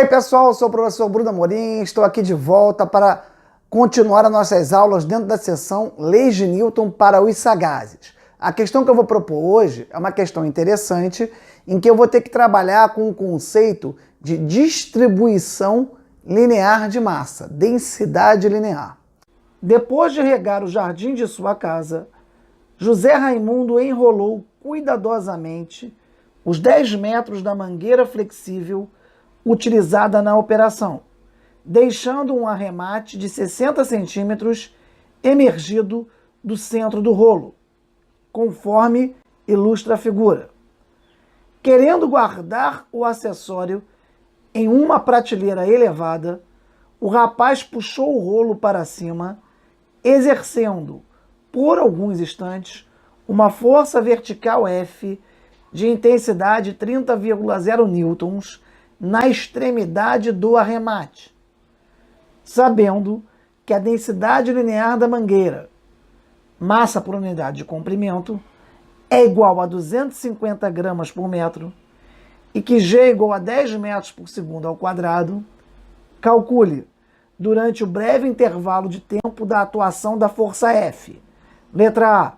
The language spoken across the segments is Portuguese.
E aí pessoal, eu sou o professor Bruno Amorim, estou aqui de volta para continuar as nossas aulas dentro da seção Leis de Newton para os sagazes. A questão que eu vou propor hoje é uma questão interessante, em que eu vou ter que trabalhar com o conceito de distribuição linear de massa, densidade linear. Depois de regar o jardim de sua casa, José Raimundo enrolou cuidadosamente os 10 metros da mangueira flexível utilizada na operação, deixando um arremate de 60 centímetros emergido do centro do rolo, conforme ilustra a figura. Querendo guardar o acessório em uma prateleira elevada, o rapaz puxou o rolo para cima, exercendo, por alguns instantes, uma força vertical F de intensidade 30,0 newtons na extremidade do arremate, sabendo que a densidade linear da mangueira, massa por unidade de comprimento, é igual a 250 gramas por metro e que G é igual a 10 metros por segundo ao quadrado, calcule, durante o breve intervalo de tempo da atuação da força F. Letra A,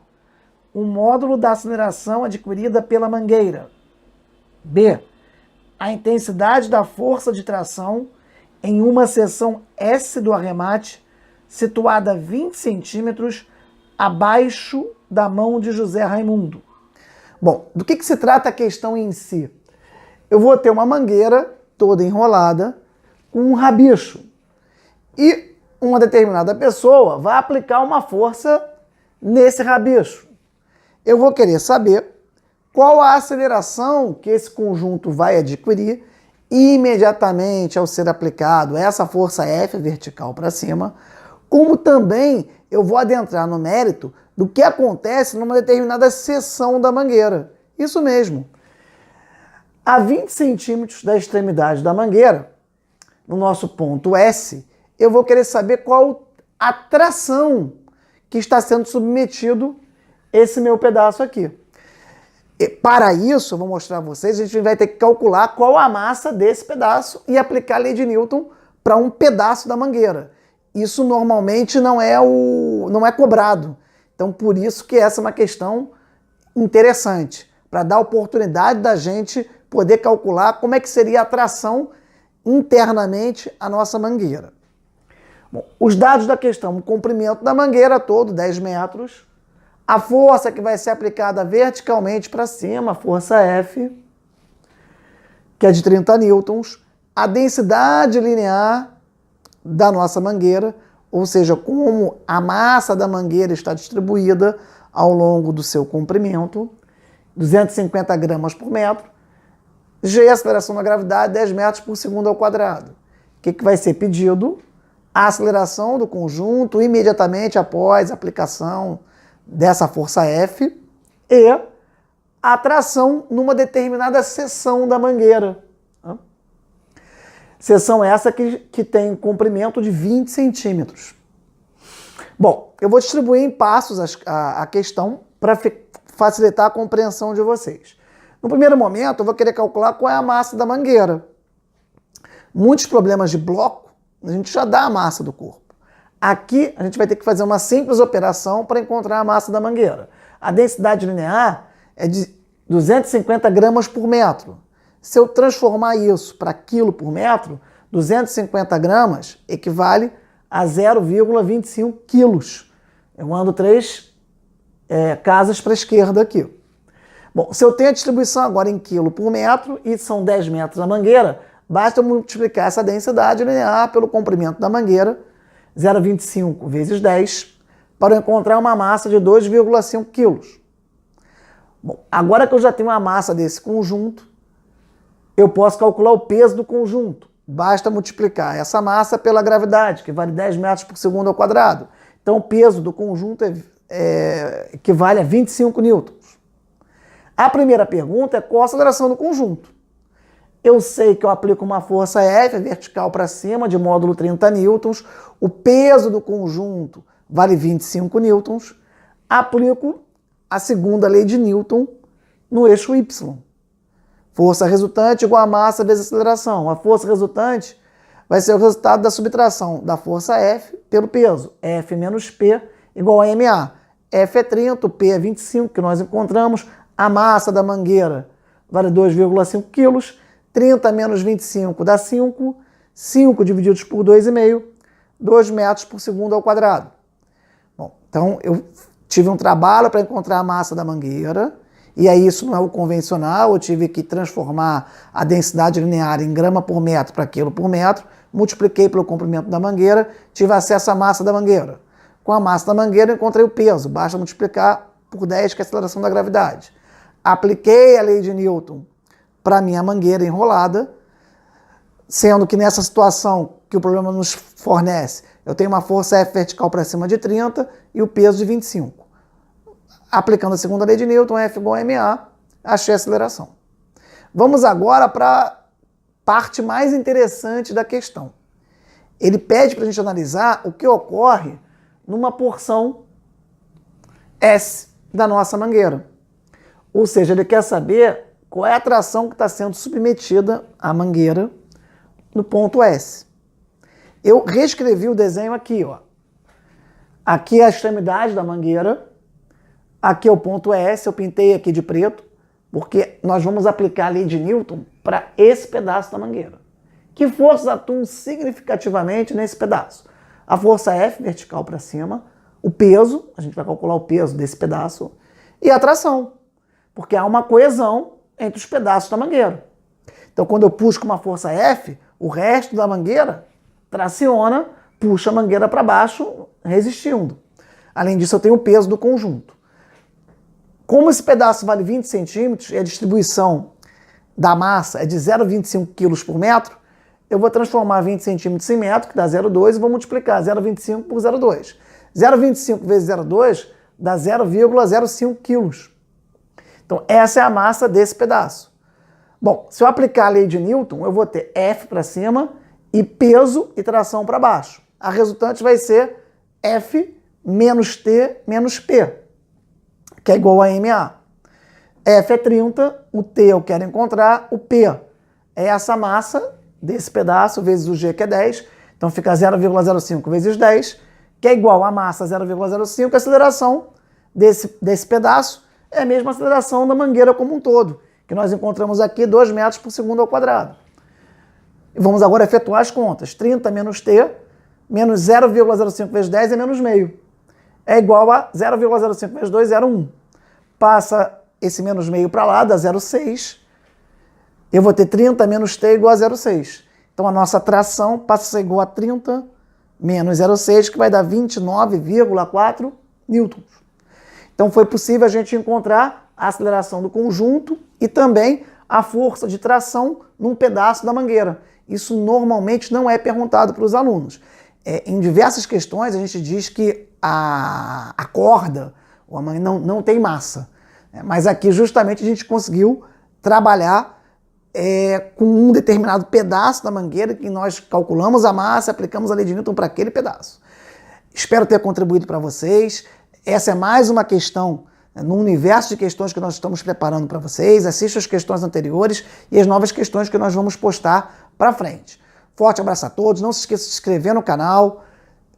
o módulo da aceleração adquirida pela mangueira. B, a intensidade da força de tração em uma seção S do arremate, situada 20 centímetros abaixo da mão de José Raimundo. Bom, do que se trata a questão em si? Eu vou ter uma mangueira toda enrolada com um rabicho e uma determinada pessoa vai aplicar uma força nesse rabicho. Eu vou querer saber qual a aceleração que esse conjunto vai adquirir imediatamente ao ser aplicado essa força F vertical para cima, como também eu vou adentrar no mérito do que acontece numa determinada seção da mangueira. Isso mesmo. A 20 centímetros da extremidade da mangueira, no nosso ponto S, eu vou querer saber qual a tração que está sendo submetido esse meu pedaço aqui. E para isso, eu vou mostrar a vocês, a gente vai ter que calcular qual a massa desse pedaço e aplicar a lei de Newton para um pedaço da mangueira. Isso normalmente não é cobrado. Então, por isso que essa é uma questão interessante, para dar a oportunidade da gente poder calcular como é que seria a tração internamente à nossa mangueira. Bom, os dados da questão, o comprimento da mangueira todo, 10 metros, a força que vai ser aplicada verticalmente para cima, a força F, que é de 30 newtons, a densidade linear da nossa mangueira, ou seja, como a massa da mangueira está distribuída ao longo do seu comprimento, 250 gramas por metro, G, aceleração da gravidade, 10 metros por segundo ao quadrado. O que vai ser pedido? A aceleração do conjunto imediatamente após a aplicação dessa força F e a tração numa determinada seção da mangueira. Seção essa que tem um comprimento de 20 centímetros. Bom, eu vou distribuir em passos a questão para facilitar a compreensão de vocês. No primeiro momento, eu vou querer calcular qual é a massa da mangueira. Muitos problemas de bloco, a gente já dá a massa do corpo. Aqui, a gente vai ter que fazer uma simples operação para encontrar a massa da mangueira. A densidade linear é de 250 gramas por metro. Se eu transformar isso para quilo por metro, 250 gramas equivale a 0,25 quilos. Eu ando 3 casas para a esquerda aqui. Bom, se eu tenho a distribuição agora em quilo por metro e são 10 metros a mangueira, basta multiplicar essa densidade linear pelo comprimento da mangueira, 0,25 vezes 10, para eu encontrar uma massa de 2,5 quilos. Bom, agora que eu já tenho a massa desse conjunto, eu posso calcular o peso do conjunto. Basta multiplicar essa massa pela gravidade, que vale 10 metros por segundo ao quadrado. Então, o peso do conjunto equivale a 25 newtons. A primeira pergunta é qual a aceleração do conjunto. Eu sei que eu aplico uma força F vertical para cima, de módulo 30 newtons. O peso do conjunto vale 25 newtons. Aplico a segunda lei de Newton no eixo Y. Força resultante igual a massa vezes a aceleração. A força resultante vai ser o resultado da subtração da força F pelo peso. F menos P igual a MA. F é 30, o P é 25, que nós encontramos. A massa da mangueira vale 2,5 kg. 30 menos 25 dá 5. 5 divididos por 2,5, 2 metros por segundo ao quadrado. Bom, então eu tive um trabalho para encontrar a massa da mangueira, e aí isso não é o convencional, eu tive que transformar a densidade linear em grama por metro para quilo por metro, multipliquei pelo comprimento da mangueira, tive acesso à massa da mangueira. Com a massa da mangueira eu encontrei o peso, basta multiplicar por 10, que é a aceleração da gravidade. Apliquei a lei de Newton para a minha mangueira enrolada, sendo que nessa situação que o problema nos fornece, eu tenho uma força F vertical para cima de 30 e o peso de 25. Aplicando a segunda lei de Newton, F igual a ma, achei a aceleração. Vamos agora para a parte mais interessante da questão. Ele pede para a gente analisar o que ocorre numa porção S da nossa mangueira. Ou seja, ele quer saber qual é a tração que está sendo submetida à mangueira no ponto S. Eu reescrevi o desenho aqui, ó. Aqui é a extremidade da mangueira, aqui é o ponto S, eu pintei aqui de preto, porque nós vamos aplicar a lei de Newton para esse pedaço da mangueira. Que forças atuam significativamente nesse pedaço? A força F vertical para cima, o peso, a gente vai calcular o peso desse pedaço, e a tração, porque há uma coesão entre os pedaços da mangueira. Então, quando eu puxo com uma força F, o resto da mangueira traciona, puxa a mangueira para baixo, resistindo. Além disso, eu tenho o peso do conjunto. Como esse pedaço vale 20 centímetros e a distribuição da massa é de 0,25 kg por metro, eu vou transformar 20 centímetros em metro, que dá 0,2, e vou multiplicar 0,25 por 0,2. 0,25 vezes 0,2 dá 0,05 kg. Então, essa é a massa desse pedaço. Bom, se eu aplicar a lei de Newton, eu vou ter F para cima e peso e tração para baixo. A resultante vai ser F menos T menos P, que é igual a MA. F é 30, o T eu quero encontrar, o P é essa massa desse pedaço vezes o G, que é 10. Então fica 0,05 vezes 10, que é igual a massa 0,05. A aceleração desse pedaço é a mesma aceleração da mangueira como um todo, que nós encontramos aqui 2 metros por segundo ao quadrado. E vamos agora efetuar as contas. 30 menos T, menos 0,05 vezes 10 é menos meio. É igual a 0,05 vezes 2, 0,1. Passa esse menos meio para lá, dá 0,6. Eu vou ter 30 menos T igual a 0,6. Então a nossa tração passa a ser igual a 30 menos 0,6, que vai dar 29,4 newtons. Então foi possível a gente encontrar a aceleração do conjunto e também a força de tração num pedaço da mangueira. Isso normalmente não é perguntado para os alunos. Em diversas questões a gente diz que a corda ou a mangueira não tem massa. Mas aqui justamente a gente conseguiu trabalhar com um determinado pedaço da mangueira que nós calculamos a massa e aplicamos a lei de Newton para aquele pedaço. Espero ter contribuído para vocês. Essa é mais uma questão no universo de questões que nós estamos preparando para vocês. Assista as questões anteriores e as novas questões que nós vamos postar para frente. Forte abraço a todos. Não se esqueça de se inscrever no canal.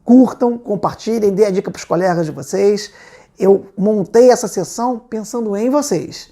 Curtam, compartilhem, dê a dica para os colegas de vocês. Eu montei essa sessão pensando em vocês.